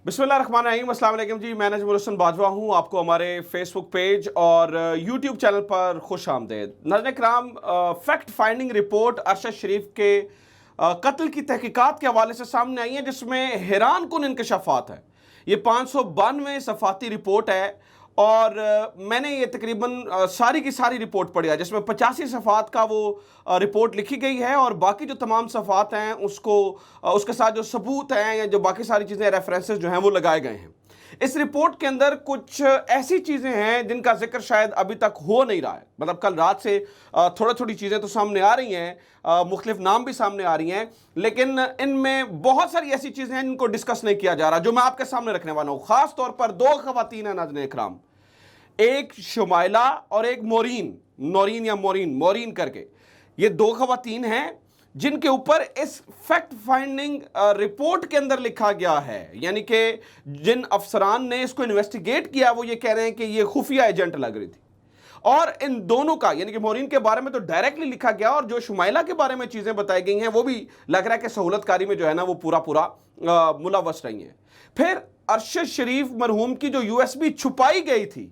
बिस्मिल्लाहिर्रहमानिर्रहीम, अस्सलाम वालेकुम जी। मैं नजमुल हसन बाजवा हूँ। आपको हमारे फेसबुक पेज और यूट्यूब चैनल पर खुश आमदेद। नाज़रीन किराम, फैक्ट फाइंडिंग रिपोर्ट अरशद शरीफ के कत्ल की तहकीकात के हवाले से सामने आई है, जिसमें हैरान कुन इंकशाफात है। ये 592 सफ़ाती रिपोर्ट है और मैंने ये तकरीबन सारी की सारी रिपोर्ट पढ़ी है, जिसमें 85 सफ़ात का वो रिपोर्ट लिखी गई है और बाकी जो तमाम सफ़ात हैं उसको उसके साथ जो सबूत हैं या जो बाकी सारी चीज़ें रेफरेंसेस जो हैं वो लगाए गए हैं। इस रिपोर्ट के अंदर कुछ ऐसी चीज़ें हैं जिनका जिक्र शायद अभी तक हो नहीं रहा है। मतलब कल रात से थोड़ी थोड़ी चीज़ें तो सामने आ रही हैं, मुख्तलिफ नाम भी सामने आ रही हैं, लेकिन इनमें बहुत सारी ऐसी चीज़ें हैं जिनको डिस्कस नहीं किया जा रहा, जो मैं आपके सामने रखने वाला हूँ। ख़ास तौर पर दो ख़वातीन हैं नाज़रीन इकराम, एक शुमाइला और एक नौरीन या मोरीन करके। ये दो ख़वातीन हैं जिनके ऊपर इस फैक्ट फाइंडिंग रिपोर्ट के अंदर लिखा गया है, यानी कि जिन अफसरान ने इसको इन्वेस्टिगेट किया वो ये कह रहे हैं कि ये खुफिया एजेंट लग रही थी। और इन दोनों का, यानी कि मोरीन के बारे में तो डायरेक्टली लिखा गया और जो शुमाइला के बारे में चीज़ें बताई गई हैं वो भी लग रहा है कि सहूलतकारी में जो है ना वो पूरा मुलव्वस रही हैं। फिर अरशद शरीफ मरहूम की जो यूएसबी छुपाई गई थी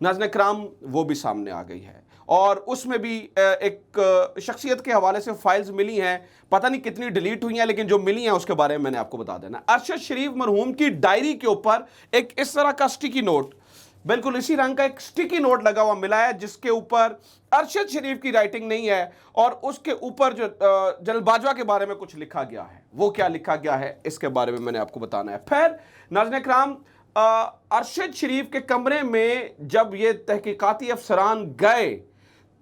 नाज़रीन किराम, वो भी सामने आ गई है और उसमें भी एक शख्सियत के हवाले से फाइल्स मिली हैं। पता नहीं कितनी डिलीट हुई हैं, लेकिन जो मिली हैं उसके बारे में मैंने आपको बता देना। अरशद शरीफ मरहूम की डायरी के ऊपर एक इस तरह का स्टिकी नोट, बिल्कुल इसी रंग का एक स्टिकी नोट लगा हुआ मिला है, जिसके ऊपर अरशद शरीफ की राइटिंग नहीं है और उसके ऊपर जो जनरल बाजवा के बारे में कुछ लिखा गया है, वो क्या लिखा गया है इसके बारे में मैंने आपको बताना है। फिर नाज़रीन इकराम, अरशद शरीफ के कमरे में जब ये तहकीकाती अफसरान गए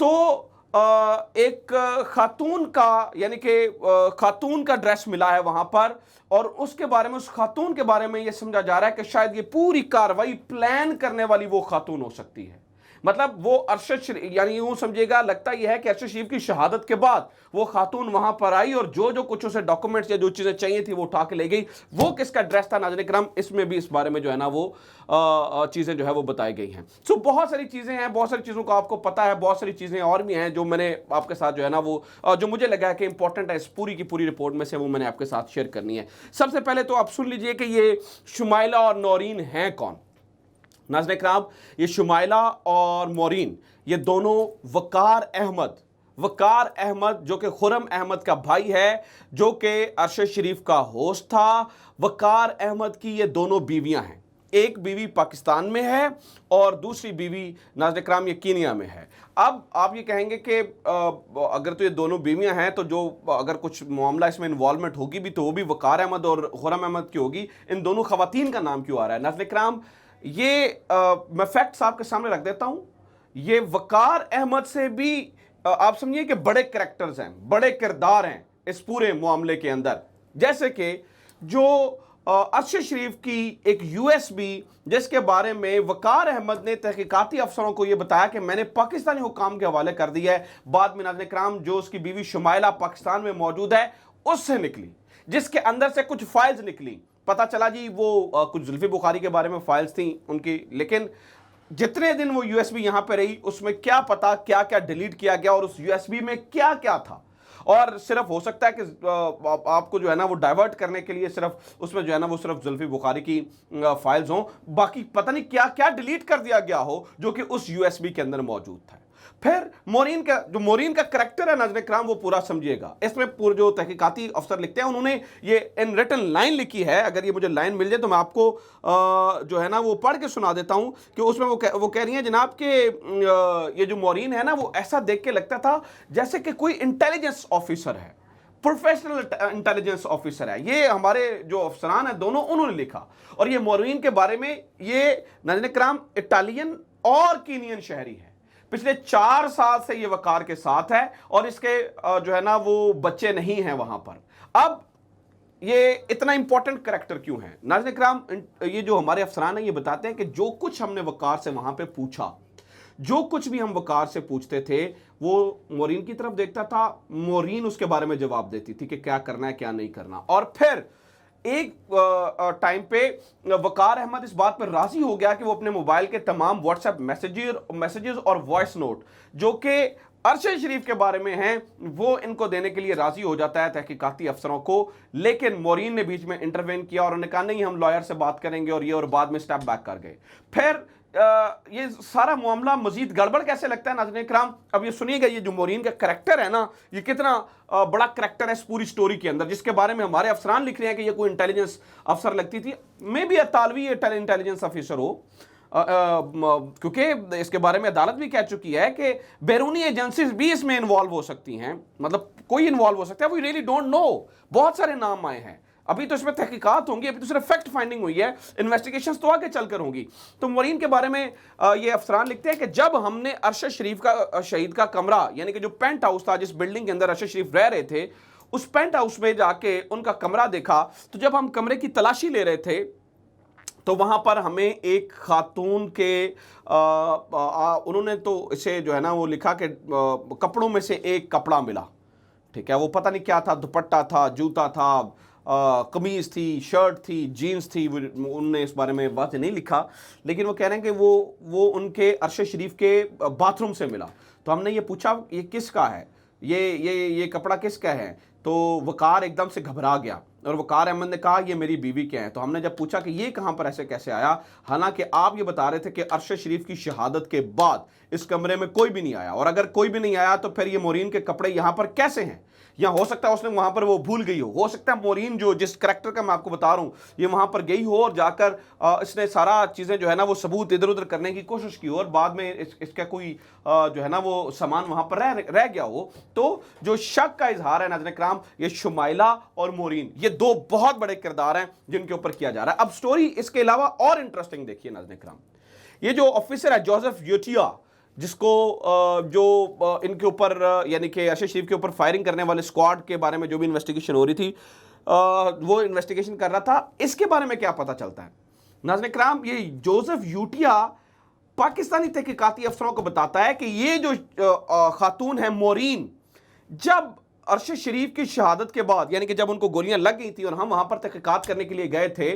तो एक खातून का, यानी कि खातून का ड्रेस मिला है वहां पर और उसके बारे में, उस खातून के बारे में ये समझा जा रहा है कि शायद ये पूरी कार्रवाई प्लान करने वाली वो खातून हो सकती है। मतलब वो अरशद शरीफ, यानी यूं समझिएगा, लगता यह है कि अरशद शरीफ की शहादत के बाद वो खातून वहां पर आई और जो जो कुछ उसे डॉक्यूमेंट्स या जो चीजें चाहिए थी वो उठा के ले गई। वो किसका ड्रेस था नाज़रीन इकराम, इसमें भी इस बारे में जो है ना वो चीजें जो है वो बताई गई हैं। सो बहुत सारी चीजें हैं, बहुत सारी चीजों का आपको पता है, बहुत सारी चीजें और भी हैं जो मैंने आपके साथ जो है ना वो जो मुझे लगा है कि इंपॉर्टेंट है इस पूरी की पूरी रिपोर्ट में से, वो मैंने आपके साथ शेयर करनी है। सबसे पहले तो आप सुन लीजिए कि ये शुमाइला और नौरीन हैं कौन। नाज़रीन इकराम, ये शुमाइला और मोरीन, ये दोनों वकार अहमद जो कि खुर्रम अहमद का भाई है, जो कि अरशद शरीफ का होस्ट था। वकार अहमद की ये दोनों बीवियां हैं, एक बीवी पाकिस्तान में है और दूसरी बीवी नाज़रीन इकराम ये कीनिया में है। अब आप ये कहेंगे कि अगर तो ये दोनों बीवियां हैं तो जो अगर कुछ मामला इसमें इन्वॉल्वमेंट होगी भी तो वो भी वकार अहमद और खुर्रम अहमद की होगी। इन दोनों खवातीन का नाम क्यों आ रहा है नाज़रीन इकराम? ये मैं फैक्ट्स आपके सामने रख देता हूं। ये वकार अहमद से भी आप समझिए कि बड़े कैरेक्टर्स हैं, बड़े किरदार हैं इस पूरे मामले के अंदर। जैसे कि जो अरशद शरीफ की एक यूएसबी, जिसके बारे में वकार अहमद ने तहकीकाती अफसरों को यह बताया कि मैंने पाकिस्तानी हुकाम के हवाले कर दिया है। बाद में नाज़रीन इकराम जो उसकी बीवी शुमाइला पाकिस्तान में मौजूद है उससे निकली, जिसके अंदर से कुछ फाइल्स निकली। पता चला जी वो कुछ जुल्फी बुखारी के बारे में फाइल्स थी उनकी, लेकिन जितने दिन वो यूएसबी यहां पे रही उसमें क्या पता क्या क्या डिलीट किया गया और उस यूएसबी में क्या क्या था। और सिर्फ हो सकता है कि आपको जो है ना वो डाइवर्ट करने के लिए सिर्फ उसमें जो है ना वो सिर्फ जुल्फी बुखारी की फाइल्स हों, बाकी पता नहीं क्या क्या डिलीट कर दिया गया हो जो कि उस यूएसबी के अंदर मौजूद था। फिर मोरीन का करैक्टर है नाज़रीन इकराम, वो पूरा समझिएगा। इसमें पूरे जो तहकीकाती अफसर लिखते हैं उन्होंने ये इन रिटन लाइन लिखी है। अगर ये मुझे लाइन मिल जाए तो मैं आपको जो है ना वो पढ़ के सुना देता हूं कि उसमें वो कह रही हैं जनाब के ये जो मोरीन है ना वो ऐसा देख के लगता था जैसे कि कोई इंटेलिजेंस ऑफिसर है, प्रोफेशनल इंटेलिजेंस ऑफिसर है। ये हमारे जो अफसरान हैं दोनों, उन्होंने लिखा। और ये मोरीन के बारे में, ये नाज़रीन इकराम इटालियन और कीनियन शहरी है, पिछले 4 साल से ये वकार के साथ है और इसके जो है ना वो बच्चे नहीं हैं वहां पर। अब ये इतना इंपॉर्टेंट करैक्टर क्यों है नाज़रीन इकराम? ये जो हमारे अफसरान हैं ये बताते हैं कि जो कुछ हमने वकार से वहां पे पूछा, जो कुछ भी हम वकार से पूछते थे वो मोरीन की तरफ देखता था, मोरीन उसके बारे में जवाब देती थी कि क्या करना है क्या नहीं करना। और फिर एक टाइम पे वकार अहमद इस बात पर राजी हो गया कि वो अपने मोबाइल के तमाम व्हाट्सएप मैसेजेस और वॉइस नोट जो कि अरशद शरीफ के बारे में हैं, वो इनको देने के लिए राजी हो जाता है तहकीकाती अफसरों को, लेकिन मोरीन ने बीच में इंटरवेन किया और उन्होंने कहा नहीं हम लॉयर से बात करेंगे और ये, और बाद में स्टेप बैक कर गए। फिर ये सारा मामला मजीद गड़बड़ कैसे लगता है नाज़रीन इकराम, अब ये सुनिएगा, ये जो मोरीन का करैक्टर है ना, ये कितना बड़ा करैक्टर है इस पूरी स्टोरी के अंदर, जिसके बारे में हमारे अफसरान लिख रहे हैं कि ये कोई इंटेलिजेंस अफसर लगती थी, मे बी अतालवी इंटेलिजेंस ऑफिसर हो, क्योंकि इसके बारे में अदालत भी कह चुकी है कि बैरूनी एजेंसीज भी इसमें इन्वॉल्व हो सकती हैं, मतलब कोई इन्वॉल्व हो सकता है, वी रियली डोंट नो। बहुत सारे नाम आए हैं, अभी तो इसमें तहकीकात होंगी, अभी तो सिर्फ फैक्ट फाइंडिंग हुई है, इन्वेस्टिगेशंस तो आगे चलकर होंगी। तो मोरीन के बारे में ये अफसरान लिखते हैं कि जब हमने अरशद शरीफ का शहीद का कमरा, यानी कि जो पेंट हाउस था जिस बिल्डिंग के अंदर अरशद शरीफ रह रहे थे, उस पेंट हाउस में जाके उनका कमरा देखा, तो जब हम कमरे की तलाशी ले रहे थे तो वहां पर हमें एक खातून के उन्होंने तो इसे जो है ना वो लिखा कि कपड़ों में से एक कपड़ा मिला, ठीक है, वो पता नहीं क्या था, दुपट्टा था, जूता था, कमीज थी, शर्ट थी, जीन्स थी, उनने इस बारे में बात नहीं लिखा, लेकिन वो कह रहे हैं कि वो उनके अरशद शरीफ के बाथरूम से मिला। तो हमने ये पूछा ये किसका है, ये कपड़ा किसका है, तो वकार एकदम से घबरा गया और वकार अहमद ने कहा ये मेरी बीवी के हैं। तो हमने जब पूछा कि ये कहां पर ऐसे कैसे आया, हालांकि आप ये बता रहे थे कि अरशद शरीफ की शहादत के बाद इस कमरे में कोई भी नहीं आया, और अगर कोई भी नहीं आया तो फिर ये मोरीन के कपड़े यहां पर कैसे हैं, या हो सकता है उसने वहां पर वो भूल गई हो सकता है मोरीन जो जिस करैक्टर का मैं आपको बता रहा हूं ये वहां पर गई हो और जाकर इसने सारा चीजें जो है ना वो सबूत इधर उधर करने की कोशिश की हो, और बाद में इसका कोई जो है ना वो सामान वहां पर रह गया हो। तो जो शक का इजहार है नाज़रीन इकराम, ये शुमाइला और मोरीन, ये दो बहुत बड़े किरदार हैं जिनके ऊपर किया जा रहा है। अब स्टोरी इसके अलावा और इंटरेस्टिंग देखिए नाज़रीन इकराम, ये जो ऑफिसर है जोसेफ यूटिया, जिसको जो इनके ऊपर यानी कि अरशद शरीफ के ऊपर फायरिंग करने वाले स्क्वाड के बारे में जो भी इन्वेस्टिगेशन हो रही थी, वो इन्वेस्टिगेशन कर रहा था, इसके बारे में क्या पता चलता है नाज़रीन इकराम, ये जोसेफ यूटिया पाकिस्तानी तहकीकाती अफसरों को बताता है कि ये जो खातून है मोरीन, जब अरशद शरीफ की शहादत के बाद, यानी कि जब उनको गोलियां लग गई थी और हम वहां पर तहकीकात करने के लिए गए थे,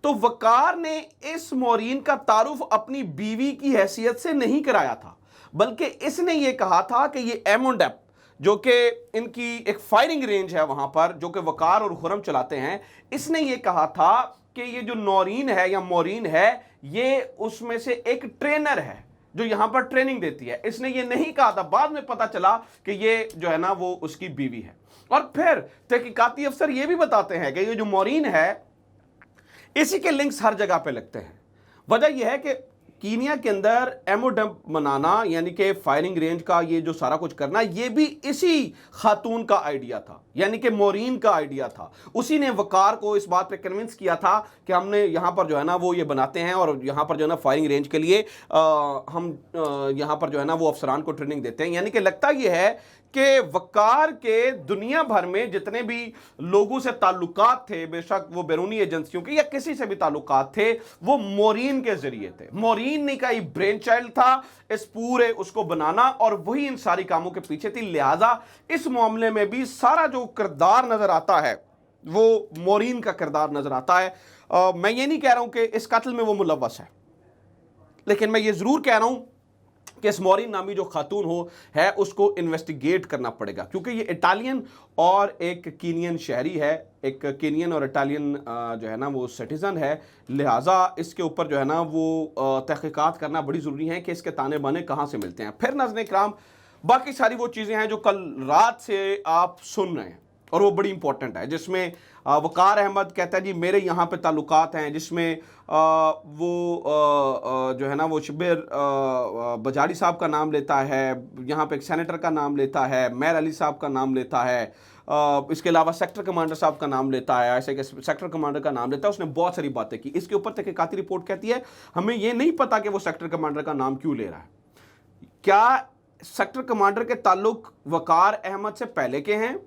तो वकार ने इस मोरीन का तारुफ अपनी बीवी की हैसियत से नहीं कराया था, बल्कि इसने ये कहा था कि ये एमोंडेप जो कि इनकी एक फायरिंग रेंज है वहां पर, जो कि वकार और खुरम चलाते हैं, इसने ये कहा था कि ये जो नौरीन है या मोरीन है ये उसमें से एक ट्रेनर है जो यहां पर ट्रेनिंग देती है। इसने ये नहीं कहा था, बाद में पता चला कि ये जो है ना वो उसकी बीवी है। और फिर तहकीकाती अफसर ये भी बताते हैं कि ये जो मोरीन है इसी के लिंक्स हर जगह पे लगते हैं। वजह यह है कि कीनिया के अंदर एमोडम्प बनाना, यानी कि फायरिंग रेंज का ये जो सारा कुछ करना, ये भी इसी खातून का आइडिया था, यानी कि मोरीन का आइडिया था। उसी ने वकार को इस बात पे कन्विंस किया था कि हमने यहाँ पर जो है ना वो ये बनाते हैं और यहाँ पर जो है ना फायरिंग रेंज के लिए हम यहाँ पर जो है ना वो अफसरान को ट्रेनिंग देते हैं। यानी कि लगता ये है कि वकार के दुनिया भर में जितने भी लोगों से ताल्लुकात थे, बेशक वो बैरूनी एजेंसियों के या किसी से भी ताल्लुकात थे, वो मोरीन के जरिए थे। मोरीन ने का ही ब्रेन चाइल्ड था इस पूरे उसको बनाना, और वही इन सारी कामों के पीछे थी। लिहाजा इस मामले में भी सारा जो किरदार नजर आता है वो मोरीन का किरदार नजर आता है। मैं ये नहीं कह रहा हूं कि इस कत्ल में वो मुलव्वस है, लेकिन मैं ये जरूर कह रहा हूं कि इस मोरीन नामी जो खातून हो है उसको इन्वेस्टिगेट करना पड़ेगा, क्योंकि ये इटालियन और एक कीनियन शहरी है, एक कीनियन और इटालियन जो है ना वो सिटीज़न है। लिहाजा इसके ऊपर जो है ना वो तहकीकात करना बड़ी ज़रूरी है कि इसके ताने बाने कहाँ से मिलते हैं। फिर नाज़रीन इकराम बाकी सारी वो चीज़ें हैं जो कल रात से आप सुन रहे हैं और वो बड़ी इंपॉर्टेंट है, जिसमें वकार अहमद कहता है जी मेरे यहाँ पे ताल्लुकात हैं, जिसमें वो जो है ना वो शब्बीर बजारी साहब का नाम लेता है, यहाँ पे एक सेनेटर का नाम लेता है, मेयर अली साहब का नाम लेता है, इसके अलावा सेक्टर कमांडर साहब का नाम लेता है, ऐसे सेक्टर कमांडर का नाम लेता है। उसने बहुत सारी बातें की। इसके ऊपर तहकीकाती रिपोर्ट कहती है हमें ये नहीं पता कि वो सेक्टर कमांडर का नाम क्यों ले रहा है। क्या सेक्टर कमांडर के ताल्लुक वकार अहमद से पहले के हैं,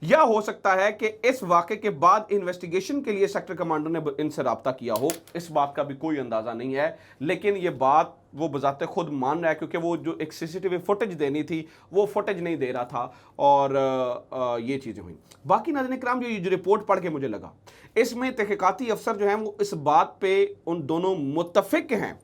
या हो सकता है कि इस वाक़े के बाद इन्वेस्टिगेशन के लिए सेक्टर कमांडर ने इनसे राब्ता किया हो। इस बात का भी कोई अंदाज़ा नहीं है, लेकिन ये बात वो बजाते खुद मान रहा है, क्योंकि वो जो एक सीसीटीवी फुटेज देनी थी वो फुटेज नहीं दे रहा था, और ये चीज़ें हुई। बाकी नाज़रीन इकराम जो रिपोर्ट पढ़ के मुझे लगा, इसमें तहकीकाती अफसर जो हैं वो इस बात पर उन दोनों मुत्तफिक हैं,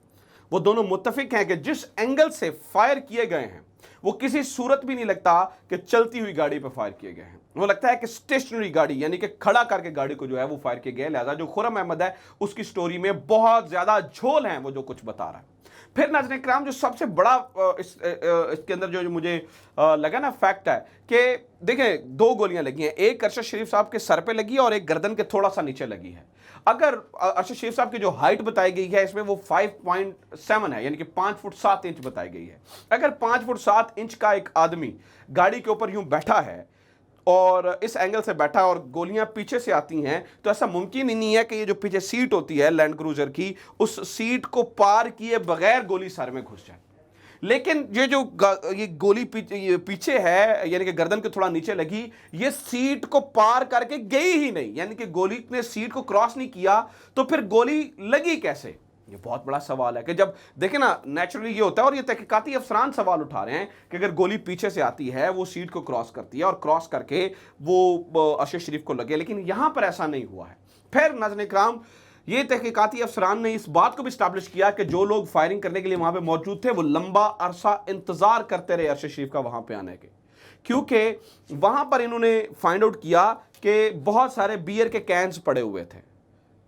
वो दोनों मुत्तफिक हैं कि जिस एंगल से फायर किए गए हैं वो किसी सूरत भी नहीं लगता कि चलती हुई गाड़ी पर फायर किए गए हैं, वो लगता है कि स्टेशनरी गाड़ी यानी कि खड़ा करके गाड़ी को जो है वो फायर किया गया है। लिहाजा जो खुर्रम अहमद है उसकी स्टोरी में बहुत ज्यादा झोल है वो जो कुछ बता रहा है। फिर नाज़रीन इकराम जो सबसे बड़ा इसके अंदर जो मुझे लगा ना फैक्ट है कि देखें 2 गोलियां लगी हैं, एक अरशद शरीफ साहब के सर पे लगी है और एक गर्दन के थोड़ा सा नीचे लगी है। अगर अरशद शरीफ साहब की जो हाइट बताई गई है इसमें वो 5.7 है यानी कि 5 फुट 7 इंच बताई गई है। अगर 5 फुट 7 इंच का एक आदमी गाड़ी के ऊपर यूं बैठा है और इस एंगल से बैठा और गोलियां पीछे से आती हैं तो ऐसा मुमकिन ही नहीं है कि ये जो पीछे सीट होती है लैंड क्रूजर की उस सीट को पार किए बगैर गोली सर में घुस जाए। लेकिन ये गोली पीछे है यानी कि गर्दन के थोड़ा नीचे लगी, ये सीट को पार करके गई ही नहीं, यानी कि गोली ने सीट को क्रॉस नहीं किया, तो फिर गोली लगी कैसे? ये बहुत बड़ा सवाल है कि जब देखें ना नेचुरली ये होता है और ये तहकीकाती अफसरान सवाल उठा रहे हैं कि अगर गोली पीछे से आती है वो सीट को क्रॉस करती है और क्रॉस करके वो अरशद शरीफ को लगे, लेकिन यहां पर ऐसा नहीं हुआ है। फिर नाज़रीन इकराम ये तहकीकाती अफसरान ने इस बात को भी स्टैब्लिश किया कि जो लोग फायरिंग करने के लिए वहां पे मौजूद थे वो लंबा अरसा इंतजार करते रहे अरशद शरीफ का वहां पे आने के, क्योंकि वहां पर इन्होंने फाइंड आउट किया कि बहुत सारे बियर के कैंस पड़े हुए थे,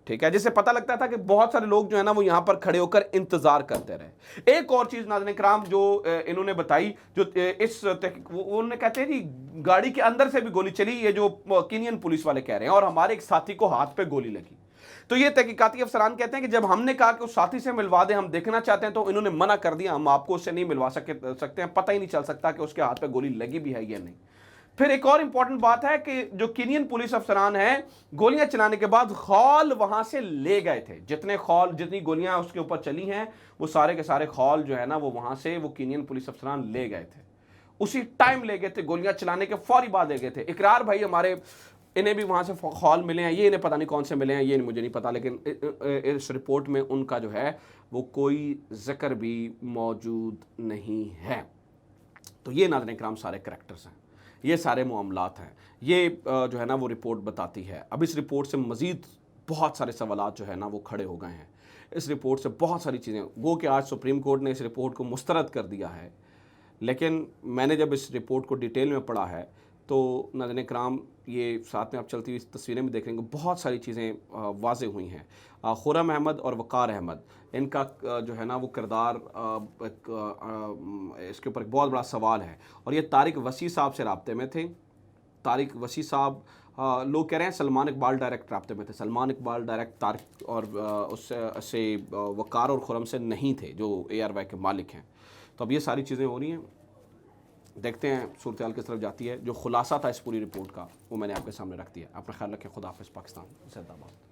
ठीक है, जिससे पता लगता था कि बहुत सारे लोग जो है ना वो यहां पर खड़े होकर इंतजार करते रहे। एक और चीज नाज़रीन इकराम जो इन्होंने बताई, जो उन्होंने कहते हैं कि गाड़ी के अंदर से भी गोली चली, ये जो कीनियन पुलिस वाले कह रहे हैं, और हमारे एक साथी को हाथ पे गोली लगी। तो ये तहकीकाती अफसरान कहते हैं कि जब हमने कहा कि उस साथी से मिलवा दें, हम देखना चाहते हैं, तो इन्होंने मना कर दिया, हम आपको उससे नहीं मिलवा सकते हैं, पता ही नहीं चल सकता कि उसके हाथ पे गोली लगी भी है या नहीं। फिर एक और इंपॉर्टेंट बात है कि जो कीनियन पुलिस अफसरान हैं गोलियां चलाने के बाद खौल वहां से ले गए थे, जितनी गोलियां उसके ऊपर चली हैं वो सारे के सारे खौल जो है ना वो वहां से वो कीनियन पुलिस अफसरान ले गए थे, उसी टाइम ले गए थे, गोलियां चलाने के फौरी बाद ले गए थे। इकरार भाई हमारे इन्हें भी वहां से खौल मिले हैं, ये इन्हें पता नहीं कौन से मिले हैं, ये मुझे नहीं पता, लेकिन इस रिपोर्ट में उनका जो है वो कोई जिक्र भी मौजूद नहीं है। तो ये नाज़रीन इकराम सारे करैक्टर्स हैं, ये सारे मामलात हैं, ये जो है ना वो रिपोर्ट बताती है। अब इस रिपोर्ट से मज़ीद बहुत सारे सवालात जो है ना वो खड़े हो गए हैं। इस रिपोर्ट से बहुत सारी चीज़ें गो कि आज सुप्रीम कोर्ट ने इस रिपोर्ट को मुस्तरद कर दिया है, लेकिन मैंने जब इस रिपोर्ट को डिटेल में पढ़ा है तो नाज़रीन इकराम ये साथ में आप चलती हुई तस्वीरें भी देखेंगे, बहुत सारी चीज़ें वाज़ेह हुई हैं। खुर्रम अहमद और वक़ार अहमद इनका जो है ना वो किरदार इसके ऊपर एक बहुत बड़ा सवाल है, और ये तारिक वसी साहब से राब्ते में थे। तारिक वसी साहब लोग कह रहे हैं सलमान इकबाल डायरेक्ट राब्ते में थे, सलमान इकबाल डायरेक्ट तारिक और उससे वक़ार और खुर्रम से नहीं थे जो ARY के मालिक हैं। तो अब ये सारी चीज़ें हो रही हैं, देखते हैं सूरत हाल किस तरफ जाती है। जो खुलासा था इस पूरी रिपोर्ट का वो मैंने आपके सामने रख दिया। अपना ख्याल रखें। खुदा हाफ़िज़। पाकिस्तान जिंदाबाद।